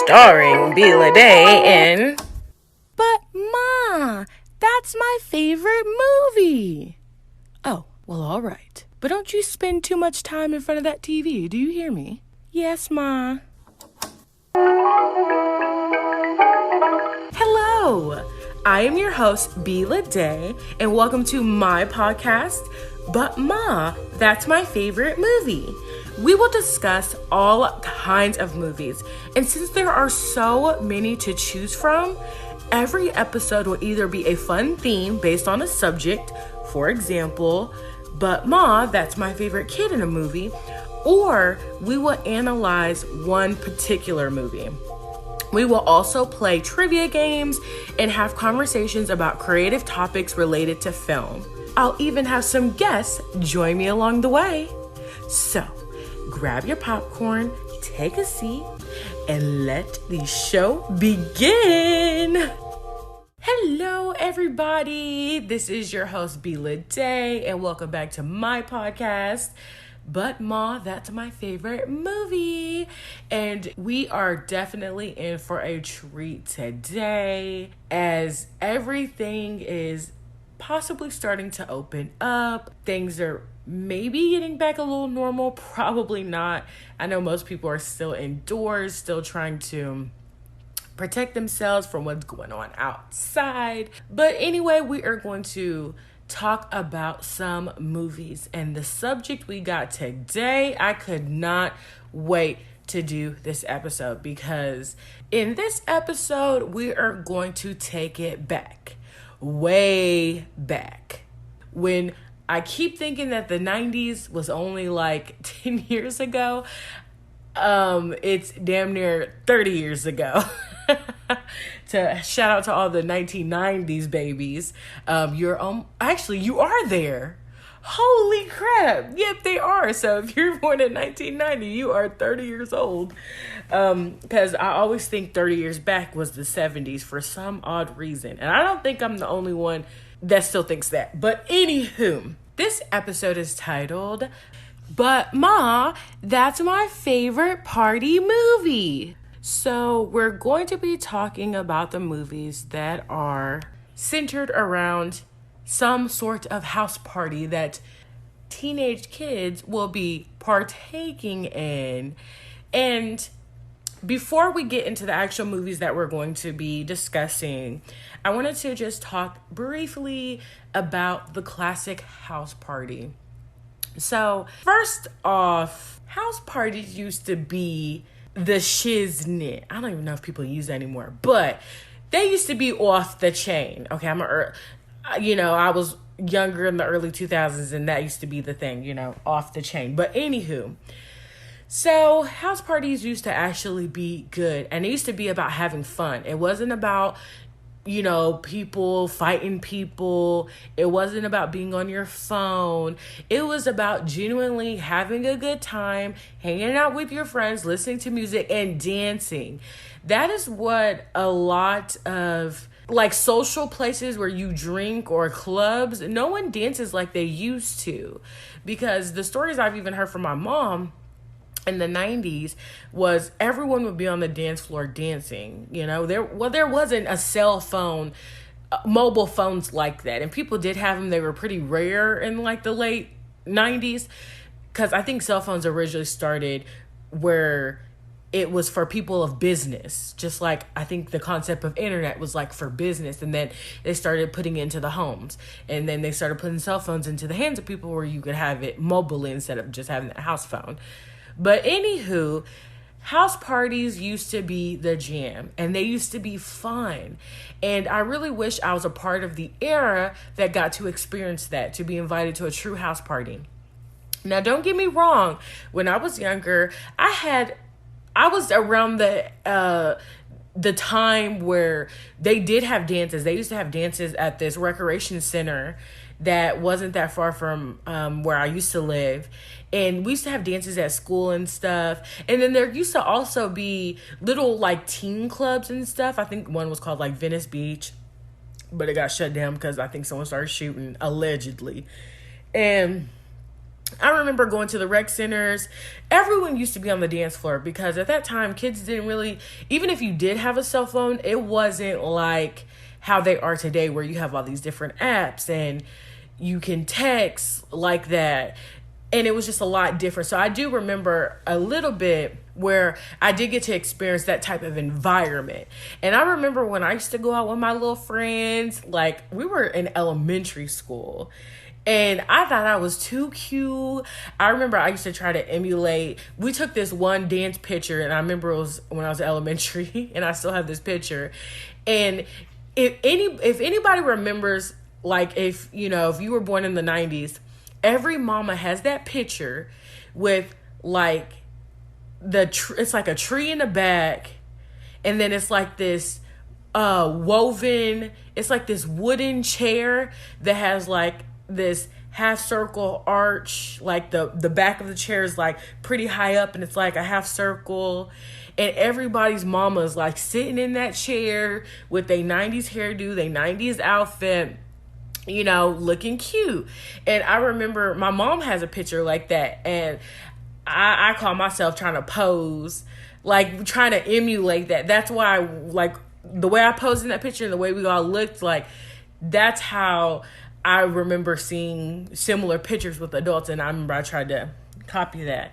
starring Bila Day in But Ma, that's my favorite movie. Oh, well, all right. But don't you spend too much time in front of that TV, do you hear me? Yes, Ma. Hello, I am your host, Bila Day, and welcome to my podcast, But Ma, That's My Favorite Movie. We will discuss all kinds of movies, and since there are so many to choose from, every episode will either be a fun theme based on a subject, for example, But Ma, That's My Favorite Kid in a Movie, or we will analyze one particular movie. We will also play trivia games and have conversations about creative topics related to film. I'll even have some guests join me along the way. So, grab your popcorn, take a seat, and let the show begin. Hello, everybody. This is your host, Bila Day, and welcome back to my podcast, But Ma, That's My Favorite Movie. And we are definitely in for a treat today, as everything is possibly starting to open up. Things are maybe getting back a little normal, probably not. I know most people are still indoors, still trying to protect themselves from what's going on outside. But anyway, we are going to talk about some movies, and the subject we got today, I could not wait to do this episode, because in this episode we are going to take it back, way back, when I keep thinking that the 90s was only like 10 years ago. It's damn near 30 years ago. To shout out to all the 1990s babies. Actually, you are there. Holy crap. Yep, they are. So if you're born in 1990, you are 30 years old. Because I always think 30 years back was the 70s for some odd reason. And I don't think I'm the only one that still thinks that. But anywho, this episode is titled, But Ma, That's My Favorite Party Movie. So we're going to be talking about the movies that are centered around some sort of house party that teenage kids will be partaking in. And before we get into the actual movies that we're going to be discussing, I wanted to just talk briefly about the classic house party. So, first off, house parties used to be the shiznit. I don't even know if people use that anymore, but they used to be off the chain. Okay, I was younger in the early 2000s, and that used to be the thing, off the chain. But anywho, so house parties used to actually be good, and it used to be about having fun. It wasn't about people fighting people. It wasn't about being on your phone. It was about genuinely having a good time, hanging out with your friends, listening to music, and dancing. That is what a lot of social places where you drink, or clubs, no one dances like they used to. Because the stories I've even heard from my mom in the 90s was everyone would be on the dance floor dancing. There wasn't a cell phone, mobile phones like that, and people did have them. They were pretty rare in the late 90s, because I think cell phones originally started where it was for people of business, just like I think the concept of internet was for business, and then they started putting it into the homes, and then they started putting cell phones into the hands of people where you could have it mobily instead of just having that house phone. But anywho, house parties used to be the jam, and they used to be fun. And I really wish I was a part of the era that got to experience that, to be invited to a true house party. Now, don't get me wrong. When I was younger, I was around the time where they did have dances. They used to have dances at this recreation center that wasn't that far from where I used to live. And we used to have dances at school and stuff. And then there used to also be little teen clubs and stuff. I think one was called Venice Beach, but it got shut down because I think someone started shooting, allegedly. And I remember going to the rec centers. Everyone used to be on the dance floor because at that time, kids didn't really, even if you did have a cell phone, it wasn't like how they are today where you have all these different apps and you can text like that. And it was just a lot different. So I do remember a little bit where I did get to experience that type of environment. And I remember when I used to go out with my little friends, like we were in elementary school. And I thought I was too cute. I remember I used to try to emulate. We took this one dance picture, and I remember it was when I was elementary, and I still have this picture. And if anybody remembers, like if you were born in the 90s, every mama has that picture with like it's like a tree in the back, and then it's like this woven. It's like this wooden chair that has like this half circle arch, like the back of the chair is like pretty high up and it's like a half circle, and everybody's mama is like sitting in that chair with their 90s hairdo, their 90s outfit, looking cute. And I remember my mom has a picture like that, and I call myself trying to pose, like trying to emulate that. That's why like the way I posed in that picture and the way we all looked, like that's how I remember seeing similar pictures with adults, and I remember I tried to copy that.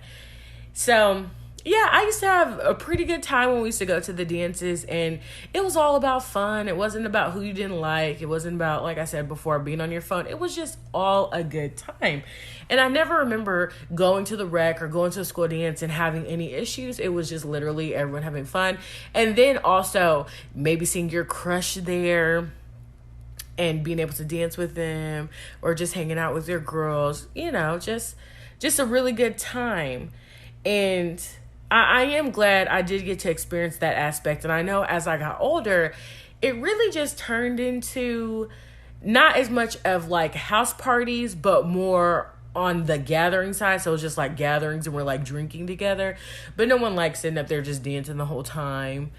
So, yeah, I used to have a pretty good time when we used to go to the dances, and it was all about fun. It wasn't about who you didn't like. It wasn't about, like I said before, being on your phone. It was just all a good time. And I never remember going to the rec or going to a school dance and having any issues. It was just literally everyone having fun. And then also maybe seeing your crush there and being able to dance with them or just hanging out with your girls, just a really good time. And I am glad I did get to experience that aspect. And I know as I got older, it really just turned into not as much of like house parties, but more on the gathering side. So it was just like gatherings and we're like drinking together, but no one like sitting up there just dancing the whole time.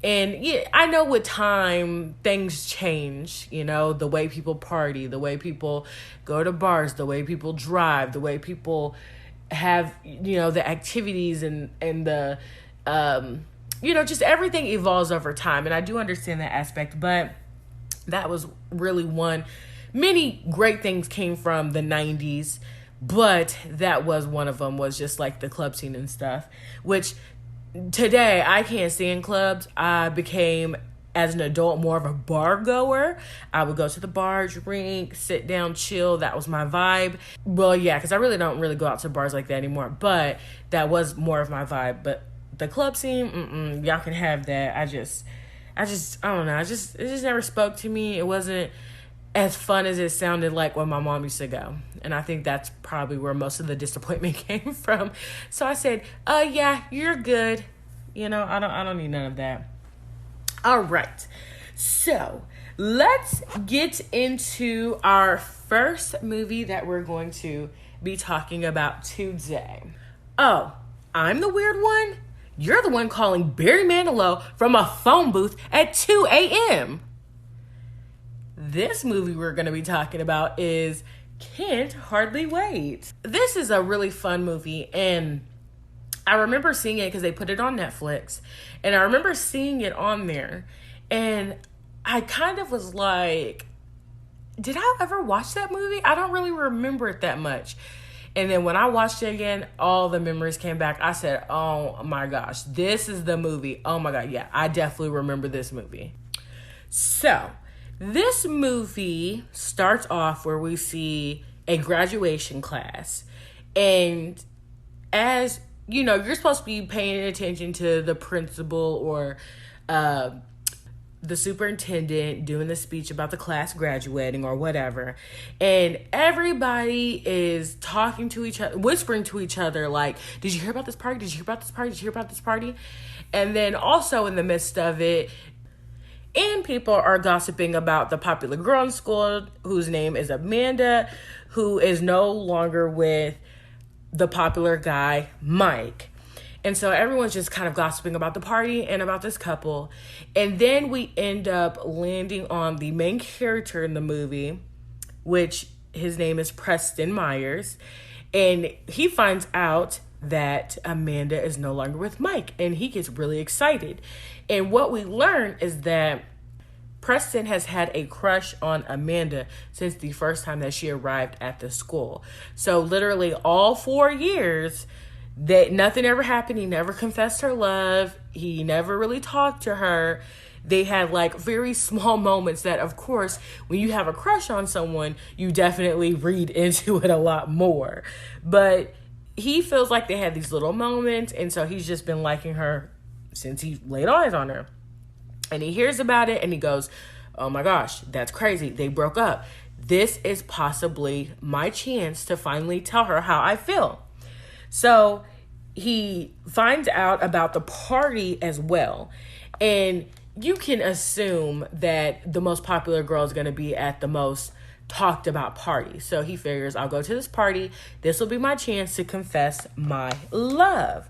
And yeah, I know with time, things change, the way people party, the way people go to bars, the way people drive, the way people have, the activities and the, just everything evolves over time. And I do understand that aspect, but that was really many great things came from the 90s, but that was one of them, was just like the club scene and stuff, which today, I can't stand clubs. I became, as an adult, more of a bar goer. I would go to the bar, drink, sit down, chill. That was my vibe. Well, yeah, because I really don't really go out to bars like that anymore. But that was more of my vibe. But the club scene, y'all can have that. I don't know. It just never spoke to me. It wasn't as fun as it sounded like when my mom used to go. And I think that's probably where most of the disappointment came from. So I said, yeah, you're good. I don't need none of that. All right. So let's get into our first movie that we're going to be talking about today. Oh, I'm the weird one? You're the one calling Barry Manilow from a phone booth at 2 a.m. This movie we're going to be talking about is Can't Hardly Wait. This is a really fun movie, and I remember seeing it because they put it on Netflix, and I remember seeing it on there, and I kind of was like, did I ever watch that movie? I don't really remember it that much. And then when I watched it again, all the memories came back. I said, oh my gosh, this is the movie. Oh my God, yeah, I definitely remember this movie. So this movie starts off where we see a graduation class. And as you know, you're supposed to be paying attention to the principal or the superintendent doing the speech about the class graduating or whatever. And everybody is talking to each other, whispering to each other, like, did you hear about this party? Did you hear about this party? Did you hear about this party? And then also in the midst of it, and people are gossiping about the popular girl in school whose name is Amanda, who is no longer with the popular guy, Mike. And so everyone's just kind of gossiping about the party and about this couple. And then we end up landing on the main character in the movie, which his name is Preston Myers. And he finds out that Amanda is no longer with Mike, and he gets really excited. And what we learn is that Preston has had a crush on Amanda since the first time that she arrived at the school. So literally all 4 years that nothing ever happened. He never confessed her love. He never really talked to her. They had like very small moments that, of course, when you have a crush on someone, you definitely read into it a lot more. But he feels like they had these little moments, and so he's just been liking her since he laid eyes on her. And he hears about it and he goes, oh my gosh, that's crazy. They broke up. This is possibly my chance to finally tell her how I feel. So he finds out about the party as well. And you can assume that the most popular girl is going to be at the most talked about party. So he figures, I'll go to this party. This will be my chance to confess my love.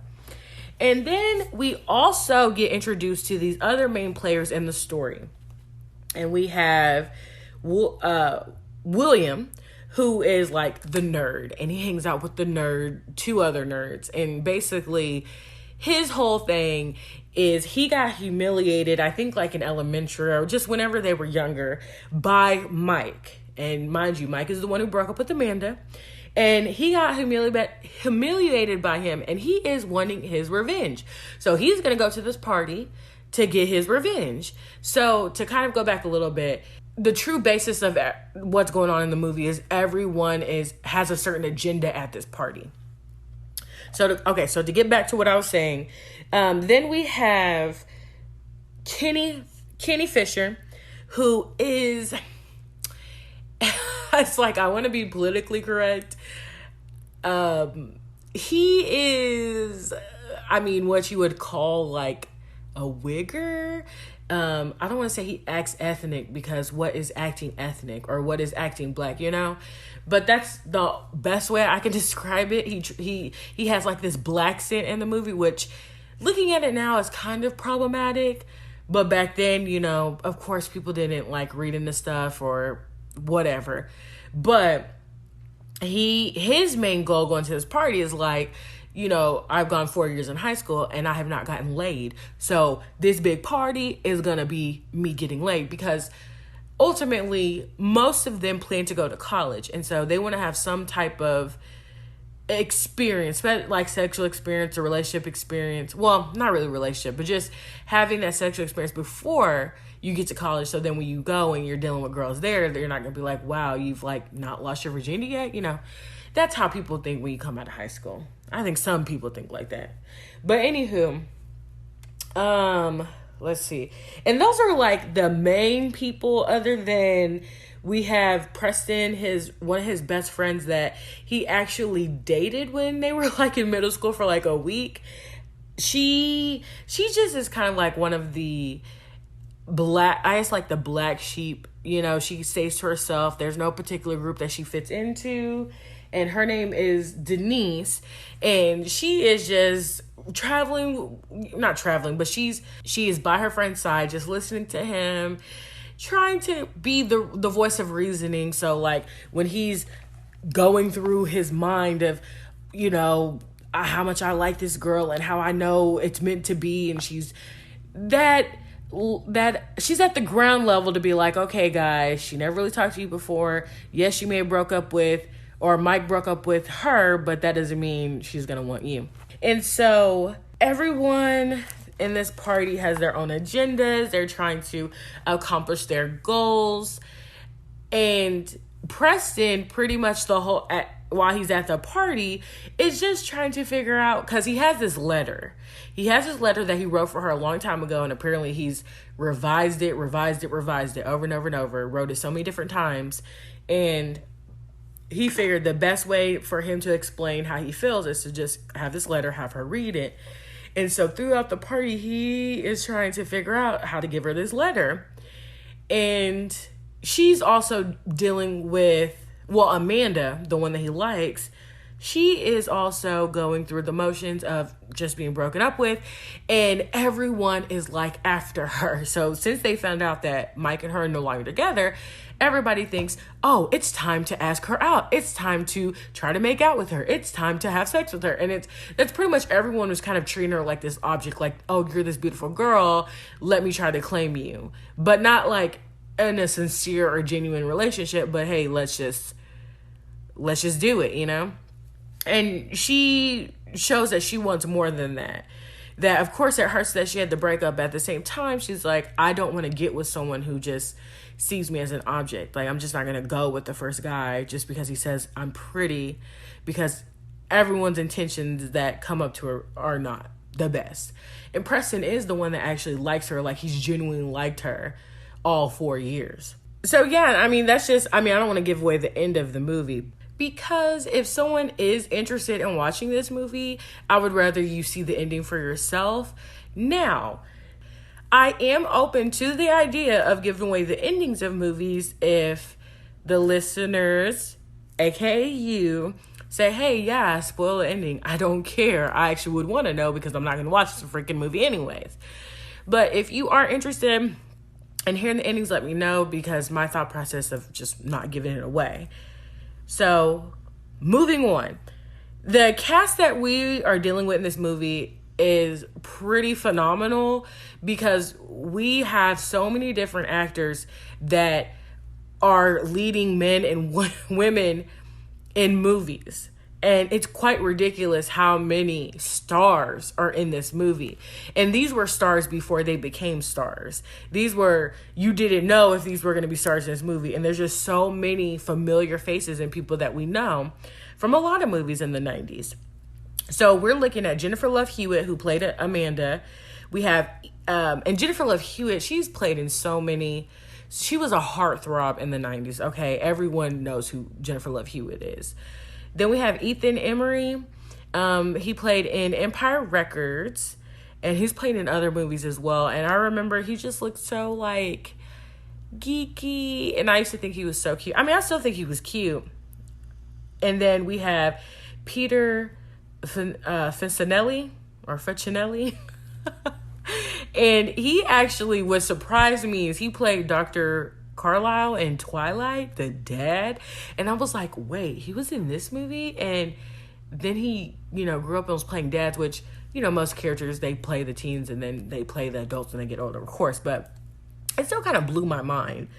And then we also get introduced to these other main players in the story. And we have William, who is like the nerd. And he hangs out with the two other nerds. And basically, his whole thing is he got humiliated, I think like in elementary or just whenever they were younger, by Mike. And mind you, Mike is the one who broke up with Amanda. And he got humiliated by him, and he is wanting his revenge. So he's going to go to this party to get his revenge. So to kind of go back a little bit, the true basis of what's going on in the movie is everyone has a certain agenda at this party. So to get back to what I was saying, then we have Kenny Fisher, who is... It's like, I want to be politically correct. He is, what you would call like a wigger. I don't want to say he acts ethnic, because what is acting ethnic or what is acting black, But that's the best way I can describe it. He has like this black scent in the movie, which looking at it now is kind of problematic. But back then, of course, people didn't like reading the stuff or whatever. But his main goal going to this party is like, I've gone 4 years in high school and I have not gotten laid. So this big party is going to be me getting laid, because ultimately most of them plan to go to college. And so they want to have some type of experience, like sexual experience or relationship experience. Well, not really relationship, but just having that sexual experience before you get to college. So then when you go and you're dealing with girls there, you're not going to be like, wow, you've like not lost your virginity yet. That's how people think when you come out of high school. I think some people think like that. But anywho, let's see. And those are like the main people, other than we have Preston, one of his best friends that he actually dated when they were like in middle school for like a week. She just is kind of like one of the the black sheep. She stays to herself. There's no particular group that she fits into. And her name is Denise. And she is just not traveling, but she is by her friend's side, just listening to him, trying to be the voice of reasoning. So like when he's going through his mind of, how much I like this girl and how I know it's meant to be. And she's she's at the ground level to be like, okay, guys, she never really talked to you before. Yes, she may have Mike broke up with her, but that doesn't mean she's going to want you. And so everyone in this party has their own agendas. They're trying to accomplish their goals. And Preston, pretty much while he's at the party, is just trying to figure out, because he has this letter. He has this letter that he wrote for her a long time ago, and apparently he's revised it over and over and over, wrote it so many different times. And he figured the best way for him to explain how he feels is to just have this letter, have her read it. And so throughout the party, he is trying to figure out how to give her this letter. And she's also dealing with, Amanda, the one that he likes, she is also going through the motions of just being broken up with. And everyone is like after her. So since they found out that Mike and her are no longer together, everybody thinks, oh, it's time to ask her out. It's time to try to make out with her. It's time to have sex with her. And that's pretty much everyone was kind of treating her like this object, like, oh, you're this beautiful girl. Let me try to claim you. But not like in a sincere or genuine relationship, but hey, let's just do it, you know? And she shows that she wants more than that. That, of course, it hurts that she had to break up. At the same time, she's like, I don't want to get with someone who just sees me as an object. Like, I'm just not going to go with the first guy just because he says I'm pretty, because everyone's intentions that come up to her are not the best. And Preston is the one that actually likes her, like he's genuinely liked her all 4 years. So, yeah, I mean, I don't want to give away the end of the movie, because if someone is interested in watching this movie, I would rather you see the ending for yourself. Now, I am open to the idea of giving away the endings of movies if the listeners, aka you, say, hey, yeah, spoil the ending. I don't care. I actually would want to know because I'm not going to watch this freaking movie anyways. But if you are interested in hearing the endings, let me know, because my thought process of just not giving it away. So, moving on. The cast that we are dealing with in this movie is pretty phenomenal, because we have so many different actors that are leading men and women in movies. And it's quite ridiculous how many stars are in this movie. And these were stars before they became stars. You didn't know if these were going to be stars in this movie. And there's just so many familiar faces and people that we know from a lot of movies in the 90s. So we're looking at Jennifer Love Hewitt, who played Amanda. We have, and Jennifer Love Hewitt, she's played in so many. She was a heartthrob in the 90s, okay? Everyone knows who Jennifer Love Hewitt is. Then we have Ethan Emery. He played in Empire Records, and he's played in other movies as well. And I remember he just looked so, like, geeky, and I used to think he was so cute. I mean, I still think he was cute. And then we have Peter Facinelli, or Facinelli. And he actually, what surprised me is he played Dr. Carlisle in Twilight, the dad. And I was like, wait, he was in this movie? And then he, grew up and was playing dads, which, most characters, they play the teens and then they play the adults when they get older, of course. But it still kind of blew my mind.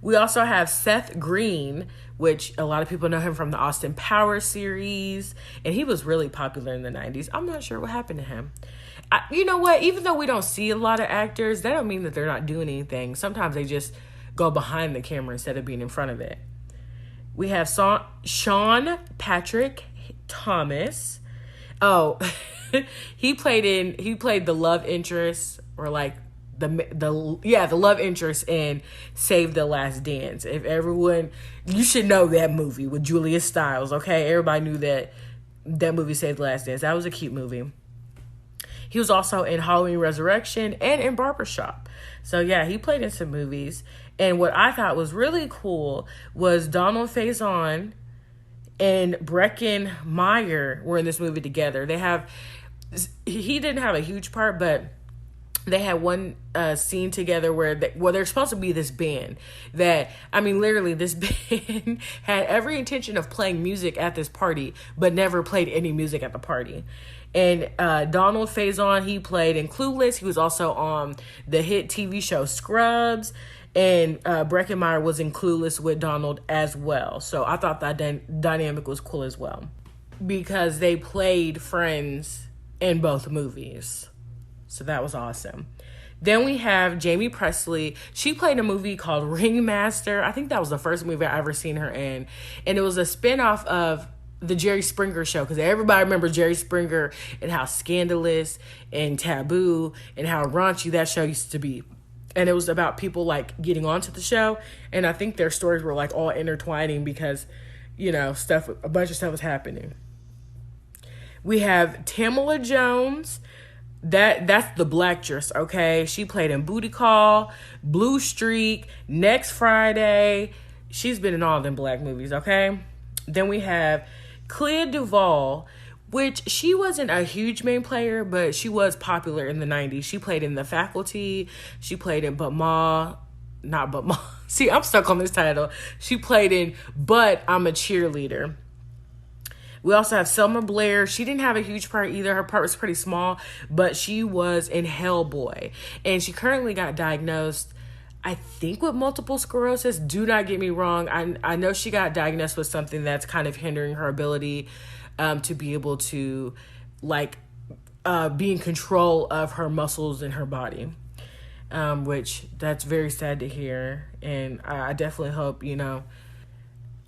We also have Seth Green, which a lot of people know him from the Austin Powers series. And he was really popular in the 90s. I'm not sure what happened to him. You know what? Even though we don't see a lot of actors, that don't mean that they're not doing anything. Sometimes they just go behind the camera instead of being in front of it. We have Sean Patrick Thomas. Oh, he played the love interest, or like the love interest in Save the Last Dance. You should know that movie with Julia Stiles, okay? Everybody knew that movie, Save the Last Dance. That was a cute movie. He was also in Halloween Resurrection and in Barbershop. So yeah, he played in some movies. And what I thought was really cool was Donald Faison and Breckin Meyer were in this movie together. He didn't have a huge part, but they had one scene together where they're supposed to be this band that, literally this band had every intention of playing music at this party, but never played any music at the party. And Donald Faison, he played in Clueless. He was also on the hit TV show Scrubs. And Breckenmeyer was in Clueless with Donald as well. So I thought that dynamic was cool as well, because they played friends in both movies. So that was awesome. Then we have Jamie Presley. She played a movie called Ringmaster. I think that was the first movie I ever seen her in. And it was a spinoff of the Jerry Springer Show, because everybody remembers Jerry Springer and how scandalous and taboo and how raunchy that show used to be. And it was about people like getting onto the show, and I think their stories were like all intertwining because, a bunch of stuff was happening. We have Tamala Jones. That's the black dress, okay? She played in Booty Call, Blue Streak, Next Friday. She's been in all of them black movies, okay? Then we have Clea Duvall, which she wasn't a huge main player, but she was popular in the 90s. She played in The Faculty. She played in But Ma, not But Mom. See, I'm stuck on this title. She played in But I'm a Cheerleader. We also have Selma Blair. She didn't have a huge part either. Her part was pretty small, but she was in Hellboy. And she currently got diagnosed, I think, with multiple sclerosis. Do not get me wrong. I know she got diagnosed with something that's kind of hindering her ability to be able to, like, be in control of her muscles in her body. Which that's very sad to hear. And I definitely hope,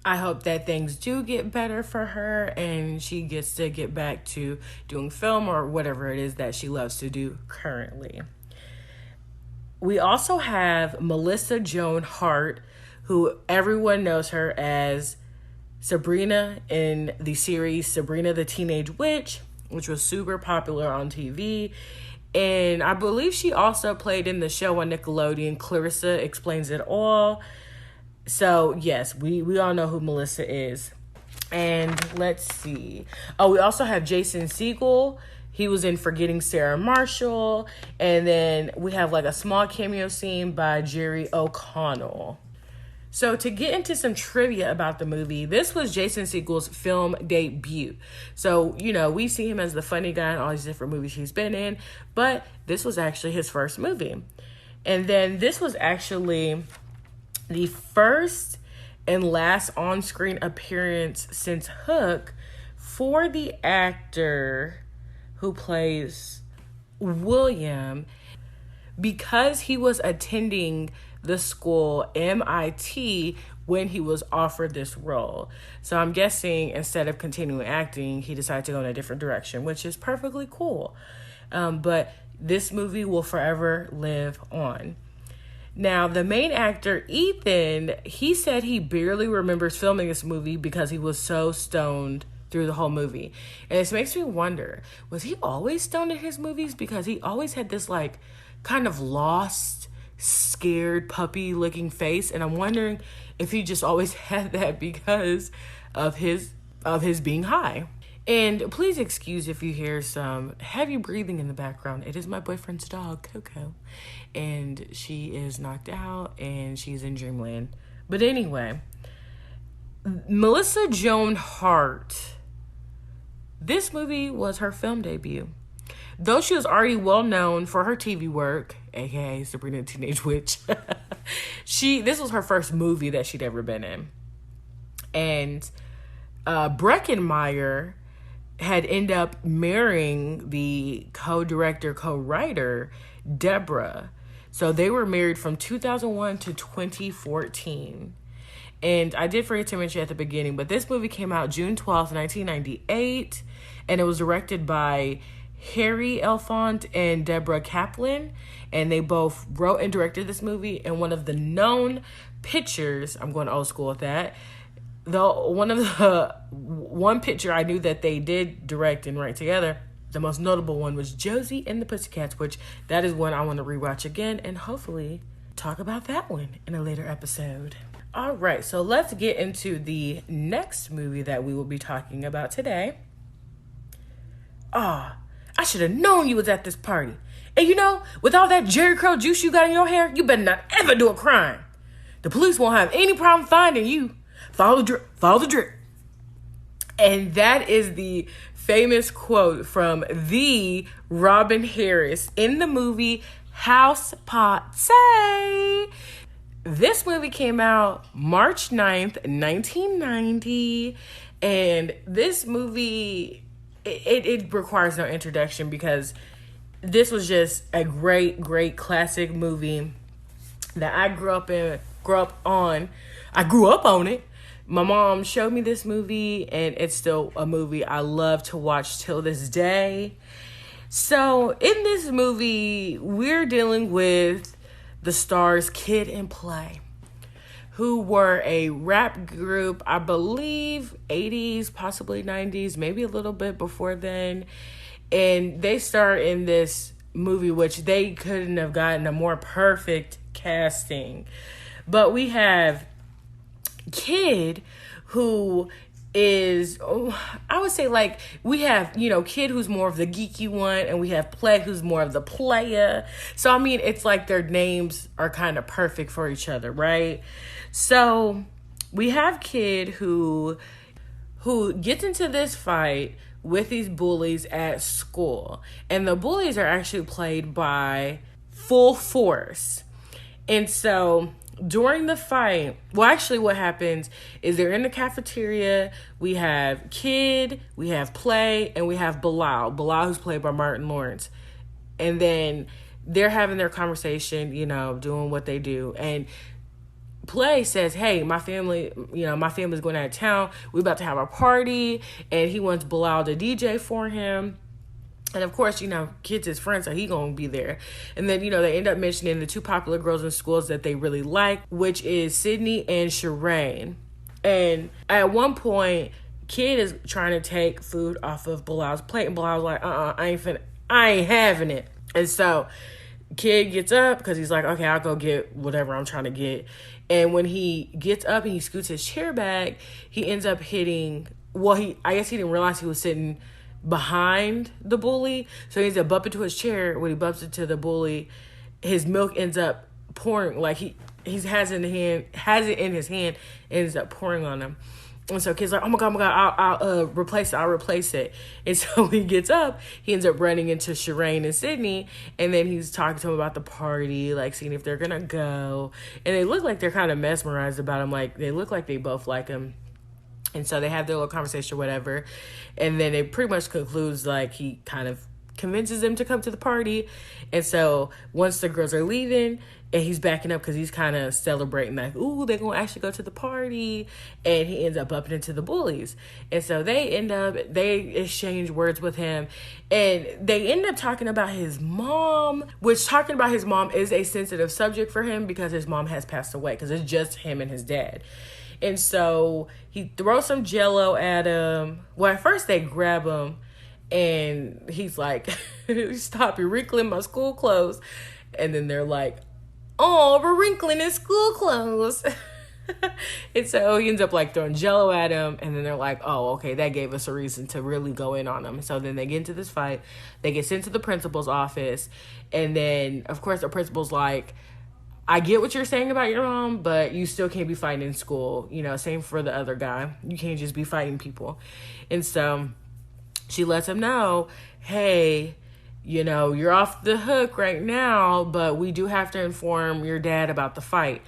I hope that things do get better for her and she gets to get back to doing film or whatever it is that she loves to do currently. We also have Melissa Joan Hart, who everyone knows her as Sabrina in the series Sabrina the Teenage Witch, which was super popular on TV. And I believe she also played in the show on Nickelodeon, Clarissa Explains It All. So, yes, we all know who Melissa is. And let's see. Oh, we also have Jason Segel. He was in Forgetting Sarah Marshall. And then we have like a small cameo scene by Jerry O'Connell. So to get into some trivia about the movie, this was Jason Segel's film debut. So, we see him as the funny guy in all these different movies he's been in. But this was actually his first movie. And then this was actually the first and last on-screen appearance since Hook for the actor who plays William, because he was attending the school MIT when he was offered this role. So I'm guessing instead of continuing acting, he decided to go in a different direction, which is perfectly cool. But this movie will forever live on. Now, the main actor, Ethan, he said he barely remembers filming this movie because he was so stoned through the whole movie. And this makes me wonder, was he always stoned in his movies? Because he always had this, like, kind of lost, scared, puppy-looking face. And I'm wondering if he just always had that because of his being high. And please excuse if you hear some heavy breathing in the background. It is my boyfriend's dog, Coco. And she is knocked out and she's in dreamland. But anyway, Melissa Joan Hart. This movie was her film debut. Though she was already well known for her TV work, aka Sabrina the Teenage Witch, this was her first movie that she'd ever been in. And Breckenmeyer had ended up marrying the co-director, co-writer, Deborah. So they were married from 2001 to 2014. And I did forget to mention at the beginning, but this movie came out June 12th, 1998. And it was directed by Harry Elfont and Deborah Kaplan. And they both wrote and directed this movie. And one of the known pictures, I'm going old school with that, one picture I knew that they did direct and write together, the most notable one was Josie and the Pussycats, which that is one I want to rewatch again and hopefully talk about that one in a later episode. All right, so let's get into the next movie that we will be talking about today. I should have known you was at this party. And with all that Jerry Curl juice you got in your hair, you better not ever do a crime. The police won't have any problem finding you. Follow the drip, follow the drip. And that is the famous quote from the Robin Harris in the movie House Party. This movie came out March 9th, 1990. And this movie, it requires no introduction because this was just a great, great classic movie that I grew up on. I grew up on it. My mom showed me this movie, and it's still a movie I love to watch till this day. So, in this movie, we're dealing with the stars Kid and Play, who were a rap group, I believe 80s, possibly 90s, maybe a little bit before then. And they star in this movie, which they couldn't have gotten a more perfect casting. But we have Kid, who is, I would say, like, we have, Kid who's more of the geeky one, and we have Play who's more of the player. So, I mean, it's like their names are kind of perfect for each other, right? So, we have Kid who gets into this fight with these bullies at school. And the bullies are actually played by Full Force. And so during the fight, well, actually what happens is they're in the cafeteria. We have Kid, we have Play, and we have Bilal. Bilal, who's played by Martin Lawrence. And then they're having their conversation, doing what they do. And Play says, hey, my family's going out of town. We're about to have a party. And he wants Bilal to DJ for him. And of course, Kid's his friend, so he gonna be there. And then, they end up mentioning the two popular girls in schools that they really like, which is Sydney and Shireen. And at one point, Kid is trying to take food off of Bilal's plate, and Bilal's like, I ain't having it. And so Kid gets up because he's like, okay, I'll go get whatever I'm trying to get. And when he gets up and he scoots his chair back, he ends up hitting, I guess he didn't realize he was sitting behind the bully. So he ends up bumping into his chair. When he bumps into the bully, his milk ends up pouring, like he has it in his hand, ends up pouring on him. And so Kid's like, oh my God, I'll replace it. And so he gets up, he ends up running into Shireen and Sydney, and then he's talking to him about the party, like seeing if they're gonna go. And they look like they're kind of mesmerized about him, like they look like they both like him. And so they have their little conversation or whatever. And then it pretty much concludes like he kind of convinces them to come to the party. And so once the girls are leaving and he's backing up because he's kind of celebrating like, ooh, they're going to actually go to the party. And he ends up bumping into the bullies. And so they exchange words with him. And they end up talking about his mom, which talking about his mom is a sensitive subject for him because his mom has passed away, because it's just him and his dad. And so he throws some Jell-O at him. Well, at first they grab him and he's like, stop, you're wrinkling my school clothes. And then they're like, oh, we're wrinkling his school clothes. And so he ends up like throwing Jell-O at him. And then they're like, oh, okay, that gave us a reason to really go in on him. So then they get into this fight. They get sent to the principal's office. And then, of course, the principal's like, I get what you're saying about your mom, but you still can't be fighting in school. Same for the other guy. You can't just be fighting people. And so she lets him know, hey, you're off the hook right now, but we do have to inform your dad about the fight.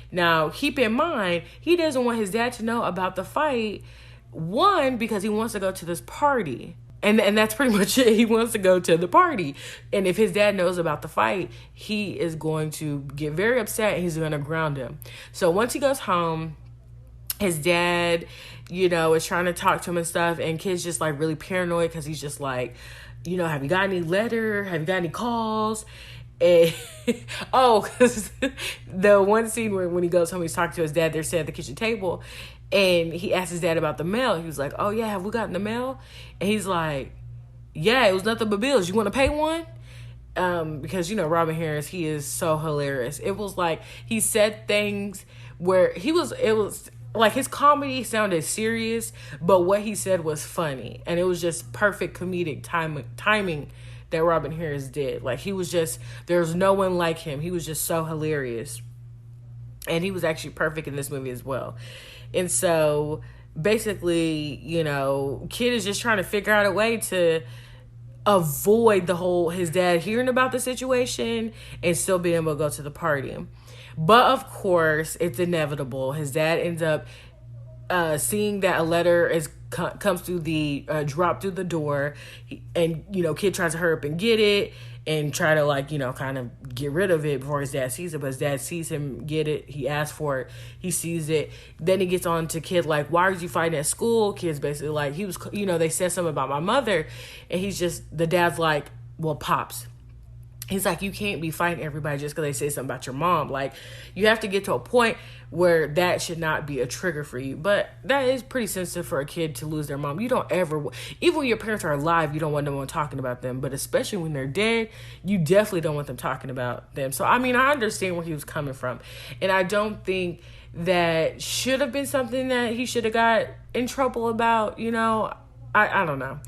Now, keep in mind, he doesn't want his dad to know about the fight. One, because he wants to go to this party. And that's pretty much it. He wants to go to the party. And if his dad knows about the fight, he is going to get very upset and he's going to ground him. So once he goes home, his dad, is trying to talk to him and stuff. And Kid's just like really paranoid because he's just like, have you got any letter? Have you got any calls? And, because the one scene where when he goes home, he's talking to his dad, they're sitting at the kitchen table. And he asked his dad about the mail. He was like, oh, yeah, have we gotten the mail? And he's like, yeah, it was nothing but bills. You want to pay one? Because, Robin Harris, he is so hilarious. It was like he said things where it was like his comedy sounded serious, but what he said was funny. And it was just perfect comedic timing that Robin Harris did. Like there's no one like him. He was just so hilarious. And he was actually perfect in this movie as well. And so basically, Kid is just trying to figure out a way to avoid his dad hearing about the situation and still being able to go to the party. But of course, it's inevitable. His dad ends up seeing that a letter comes through drop through the door, and Kid tries to hurry up and get it and try to kind of get rid of it before his dad sees it. But his dad sees him get it. He asks for it. He sees it. Then he gets on to Kid like, why are you fighting at school? Kid's basically like, he was, they said something about my mother, and the dad's like, well, Pops, he's like, you can't be fighting everybody just because they say something about your mom. Like, you have to get to a point where that should not be a trigger for you. But that is pretty sensitive for a kid to lose their mom. You don't ever, even when your parents are alive, you don't want them talking about them. But especially when they're dead, you definitely don't want them talking about them. So, I mean, I understand where he was coming from. And I don't think that should have been something that he should have got in trouble about, you know. I don't know.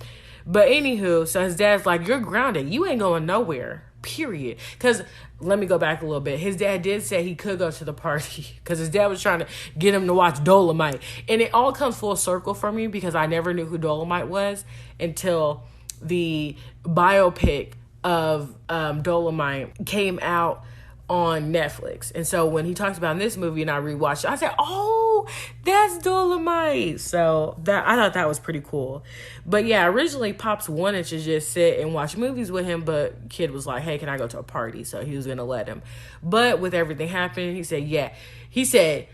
But anywho, so his dad's like, you're grounded. You ain't going nowhere. Period. Because let me go back a little bit. His dad did say he could go to the party because his dad was trying to get him to watch Dolomite. And it all comes full circle for me because I never knew who Dolomite was until the biopic of Dolomite came out on Netflix. And so when he talks about in this movie and I rewatched it, I said, oh, that's Dolomite. So that, I thought that was pretty cool. But yeah, originally Pops wanted to just sit and watch movies with him, but kid was like, hey, can I go to a party? So he was going to let him. But with everything happening, he said, yeah. He said,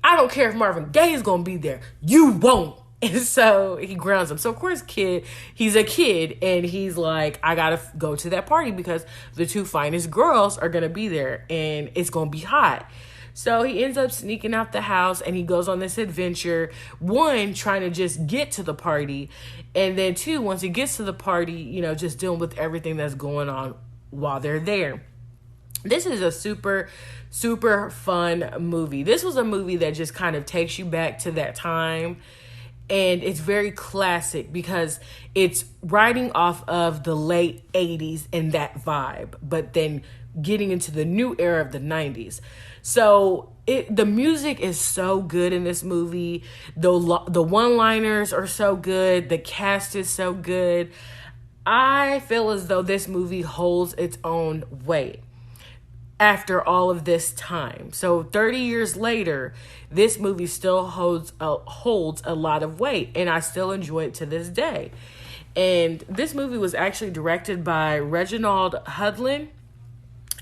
I don't care if Marvin Gaye is going to be there. You won't. And so he grounds him. So, of course, he's a kid, and he's like, I got to go to that party because the two finest girls are going to be there, and it's going to be hot. So he ends up sneaking out the house, and he goes on this adventure. One, trying to just get to the party, and then two, once he gets to the party, you know, just dealing with everything that's going on while they're there. This is a super, super fun movie. This was a movie that just kind of takes you back to that time. And it's very classic because it's riding off of the late 80s and that vibe, but then getting into the new era of the 90s. So the music is so good in this movie. The one-liners are so good. The cast is so good. I feel as though this movie holds its own weight after all of this time. So 30 years later, this movie still holds a lot of weight, and I still enjoy it to this day. And this movie was actually directed by Reginald Hudlin,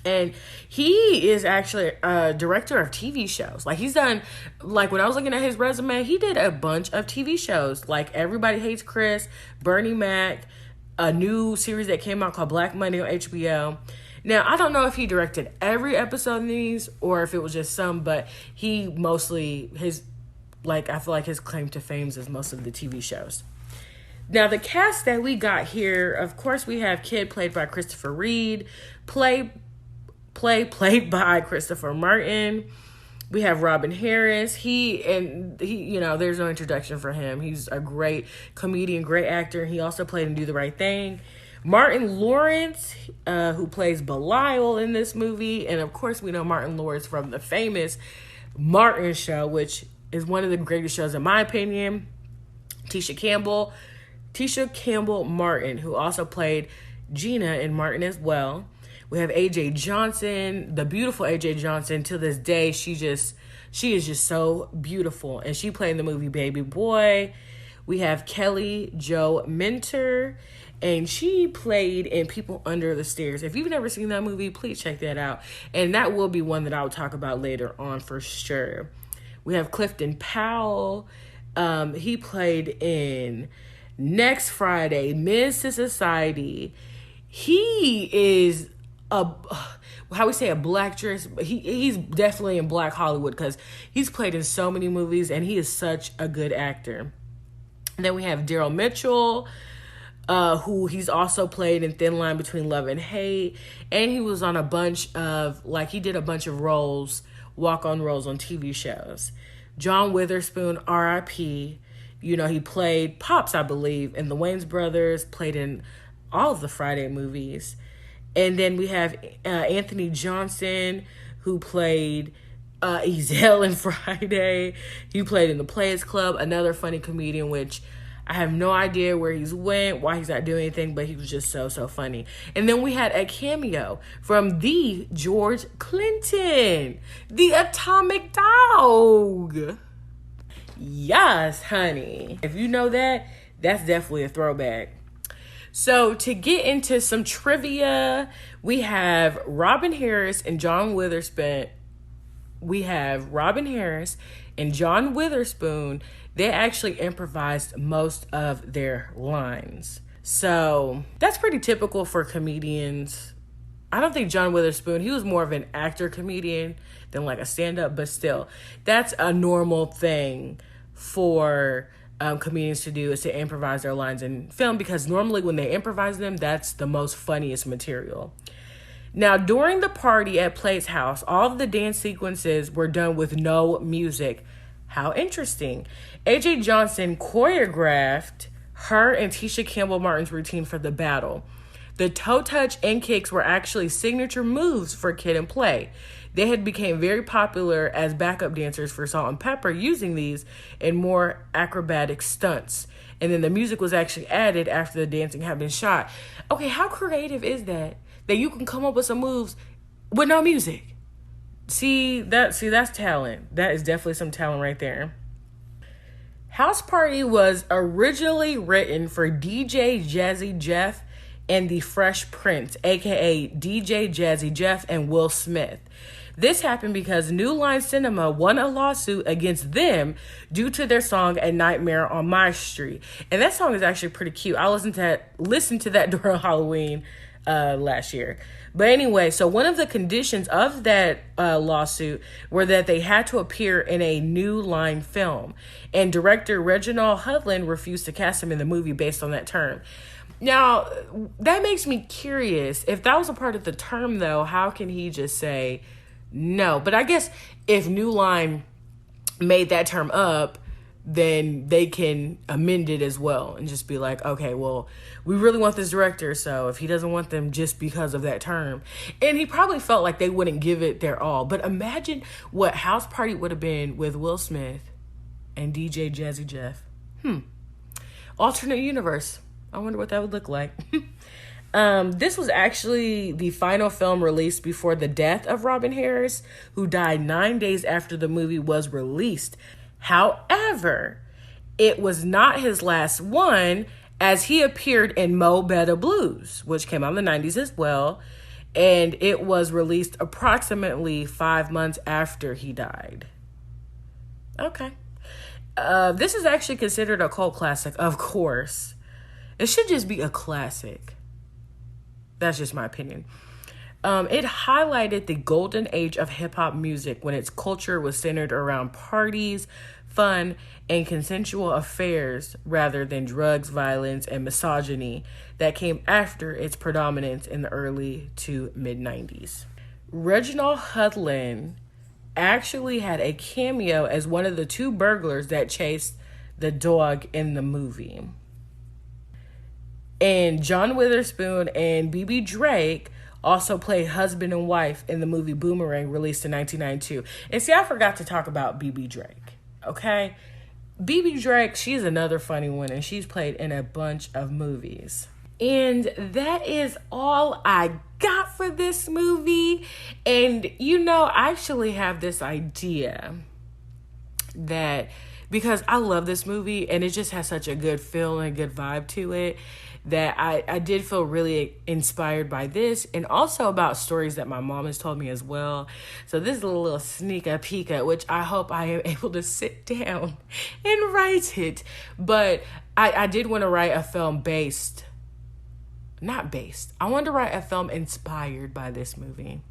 and he is actually a director of TV shows. Like, he's done, like, when I was looking at his resume, he did a bunch of TV shows, like Everybody Hates Chris, Bernie Mac, a new series that came out called Black Monday on HBO. Now, I don't know if he directed every episode of these or if it was just some, but he mostly, I feel like his claim to fame is most of the TV shows. Now, the cast that we got here, of course, we have Kid played by Christopher Reed, played by Christopher Martin. We have Robin Harris. He, you know, there's no introduction for him. He's a great comedian, great actor. He also played in Do the Right Thing. Martin Lawrence, who plays Belial in this movie. And of course, we know Martin Lawrence from the famous Martin Show, which is one of the greatest shows in my opinion. Tisha Campbell Martin, who also played Gina in Martin as well. We have AJ Johnson, the beautiful AJ Johnson. To this day, she is just so beautiful. And she played in the movie Baby Boy. We have Kelly Jo Minter, and she played in People Under the Stairs. If you've never seen that movie, please check that out. And that will be one that I'll talk about later on for sure. We have Clifton Powell. He played in Next Friday, Menace to Society. He is a black dress. He's definitely in Black Hollywood because he's played in so many movies and he is such a good actor. And then we have Daryl Mitchell, who he's also played in Thin Line Between Love and Hate. And he was on a bunch of, he did a bunch of roles, walk-on roles on TV shows. John Witherspoon, R.I.P. You know, he played Pops, I believe, in the Wayans Brothers, played in all of the Friday movies. And then we have Anthony Johnson, who played Ezel in Friday. He played in the Players Club, another funny comedian, which I have no idea where he's went, why he's not doing anything, but he was just so funny. And then we had a cameo from the George Clinton, the Atomic Dog. Yes, honey. If you know that, that's definitely a throwback. So to get into some trivia, we have Robin Harris and John Witherspoon. They actually improvised most of their lines. So that's pretty typical for comedians I don't think John Witherspoon, he was more of an actor comedian than like a stand-up, but still, that's a normal thing for comedians to do, is to improvise their lines in film, because normally when they improvise them, that's the most funniest material. Now, during the party at Play's house, all of the dance sequences were done with no music. How interesting. AJ Johnson choreographed her and Tisha Campbell Martin's routine for the battle. The toe touch and kicks were actually signature moves for Kid and Play. They had become very popular as backup dancers for Salt and Pepper, using these in more acrobatic stunts. And then the music was actually added after the dancing had been shot. Okay, how creative is that? That you can come up with some moves with no music. See, that's talent. That is definitely some talent right there. House Party was originally written for DJ Jazzy Jeff and the Fresh Prince, aka DJ Jazzy Jeff and Will Smith. This happened because New Line Cinema won a lawsuit against them due to their song A Nightmare on My Street. And that song is actually pretty cute. I listened to that during Halloween last year. But anyway, so one of the conditions of that lawsuit were that they had to appear in a New Line film. And director Reginald Hudlin refused to cast him in the movie based on that term. Now, that makes me curious. If that was a part of the term, though, how can he just say no? But I guess if New Line made that term up, then they can amend it as well and just be like, okay, well, we really want this director, so if he doesn't want them just because of that term. And he probably felt like they wouldn't give it their all. But imagine what House Party would have been with Will Smith and DJ Jazzy Jeff. Alternate universe. I wonder what that would look like. This was actually the final film released before the death of Robin Harris, who died 9 days after the movie was released. However, it was not his last one, as he appeared in Mo Better Blues, which came out in the 90s as well, and it was released approximately 5 months after he died. Okay. This is actually considered a cult classic, of course. It should just be a classic. That's just my opinion. It highlighted the golden age of hip-hop music when its culture was centered around parties, fun, and consensual affairs rather than drugs, violence, and misogyny that came after its predominance in the early to mid-90s. Reginald Hudlin actually had a cameo as one of the two burglars that chased the dog in the movie. And John Witherspoon and BB Drake also played husband and wife in the movie Boomerang, released in 1992. And see, I forgot to talk about BB Drake, okay? BB Drake, she's another funny one, and she's played in a bunch of movies. And that is all I got for this movie. And, I actually have this idea that, because I love this movie, and it just has such a good feel and a good vibe to it, that I did feel really inspired by this, and also about stories that my mom has told me as well. So this is a little sneak peek at which I hope I am able to sit down and write it. But I did want to write a film I wanted to write a film inspired by this movie.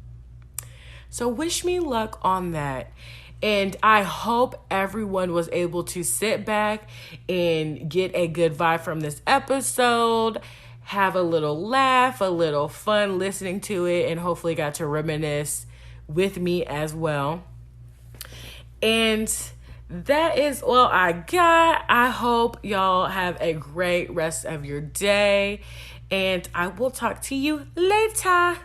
So wish me luck on that. And I hope everyone was able to sit back and get a good vibe from this episode, have a little laugh, a little fun listening to it, and hopefully got to reminisce with me as well. And that is all I got. I hope y'all have a great rest of your day, and I will talk to you later.